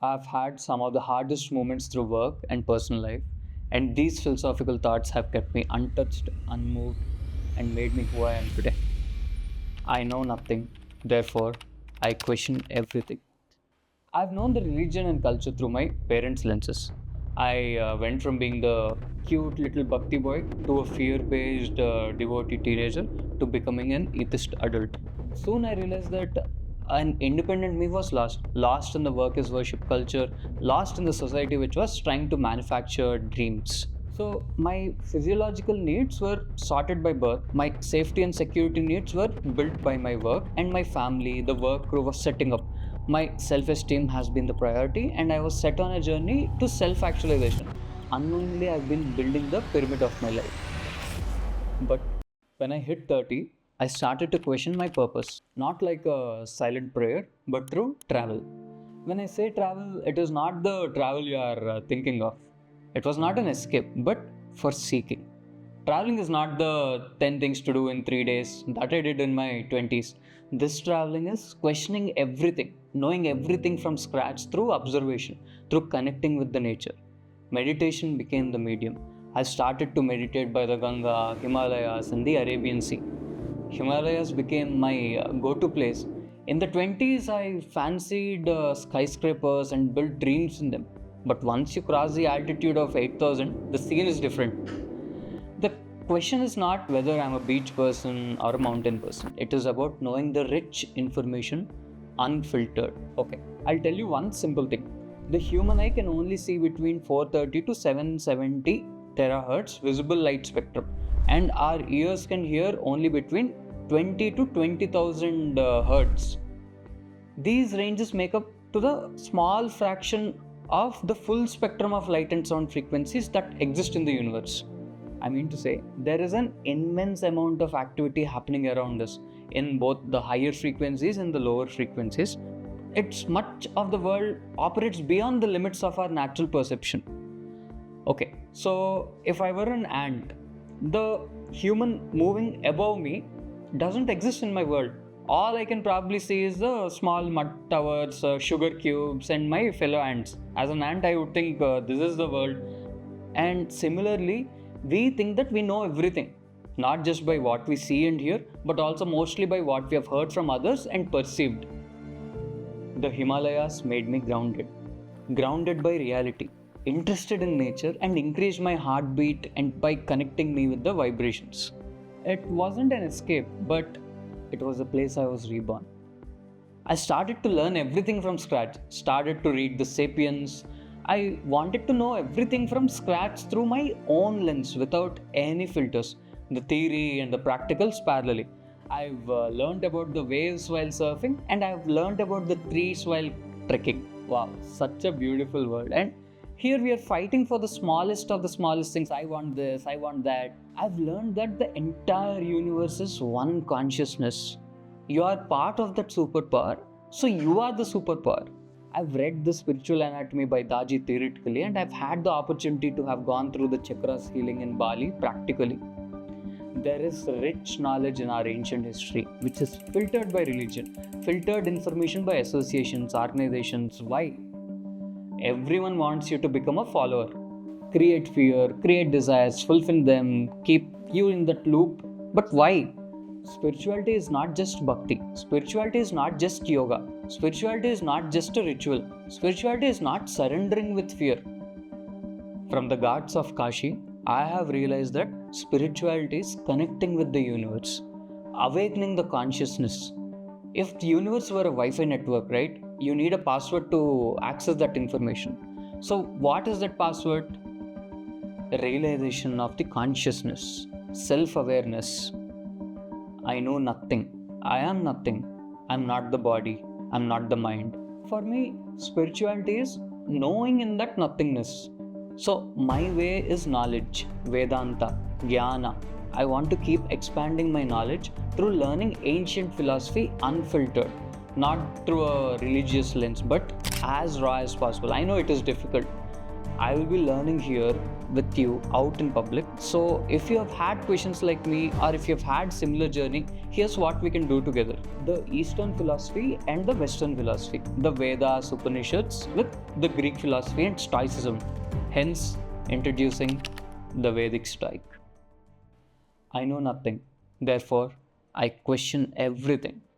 I've had some of the hardest moments through work and personal life, and these philosophical thoughts have kept me untouched, unmoved, and made me who I am today. I know nothing, therefore, I question everything. I've known the religion and culture through my parents' lenses. I went from being the cute little Bhakti boy to a fear based devotee teenager to becoming an atheist adult. Soon I realized that an independent me was lost in the work as worship culture, lost in the society which was trying to manufacture dreams. So, my physiological needs were sorted by birth, my safety and security needs were built by my work, and my family, the work crew was setting up. My self esteem has been the priority, and I was set on a journey to self actualization. Unknowingly, I've been building the pyramid of my life. But when I hit 30, I started to question my purpose, not like a silent prayer, but through travel. When I say travel, it is not the travel you are thinking of. It was not an escape, but for seeking. Traveling is not the 10 things to do in 3 days that I did in my 20s. This traveling is questioning everything, knowing everything from scratch through observation, through connecting with the nature. Meditation became the medium. I started to meditate by the Ganga, Himalayas, and the Arabian Sea. Himalayas became my go-to place. In the 20s, I fancied skyscrapers and built dreams in them. But once you cross the altitude of 8,000, the scene is different. The question is not whether I'm a beach person or a mountain person. It is about knowing the rich information unfiltered. Okay, I'll tell you one simple thing. The human eye can only see between 430 to 770 terahertz visible light spectrum, and our ears can hear only between 20 to 20,000 hertz. These ranges make up to the small fraction of the full spectrum of light and sound frequencies that exist in the universe. I mean to say, there is an immense amount of activity happening around us in both the higher frequencies and the lower frequencies. It's much of the world operates beyond the limits of our natural perception. Okay, so if I were an ant, the human moving above me doesn't exist in my world. All I can probably see is the small mud towers, sugar cubes, and my fellow ants. As an ant, I would think this is the world. And similarly, we think that we know everything, not just by what we see and hear, but also mostly by what we have heard from others and perceived. The Himalayas made me grounded by reality, interested in nature, and increased my heartbeat and by connecting me with the vibrations. It wasn't an escape, but it was a place I was reborn. I started to learn everything from scratch, started to read the Sapiens. I wanted to know everything from scratch through my own lens without any filters, the theory and the practicals parallelly. I've learned about the waves while surfing, and I've learned about the trees while trekking. Wow, such a beautiful world. And here we are fighting for the smallest of the smallest things. I want this, I want that. I've learned that the entire universe is one consciousness. You are part of that superpower, so you are the superpower. I've read the Spiritual Anatomy by Daji theoretically, and I've had the opportunity to have gone through the chakras healing in Bali practically. There is rich knowledge in our ancient history, which is filtered by religion, filtered information by associations, organizations. Why? Everyone wants you to become a follower. Create fear, create desires, fulfill them, keep you in that loop. But why? Spirituality is not just bhakti. Spirituality is not just yoga. Spirituality is not just a ritual. Spirituality is not surrendering with fear. From the ghats of Kashi, I have realized that spirituality is connecting with the universe, awakening the consciousness. If the universe were a Wi-Fi network, right, you need a password to access that information. So what is that password? Realization of the consciousness, self-awareness. I know nothing. I am nothing. I'm not the body. I'm not the mind. For me, spirituality is knowing in that nothingness. So my way is knowledge, Vedanta, Jnana. I want to keep expanding my knowledge through learning ancient philosophy unfiltered, not through a religious lens, but as raw as possible. I know it is difficult. I will be learning here with you out in public. So if you have had questions like me, or if you've had similar journey, here's what we can do together. The Eastern philosophy and the Western philosophy. The Vedas, Upanishads with the Greek philosophy and Stoicism. Hence, introducing the Vedic Stoic. I know nothing. Therefore, I question everything.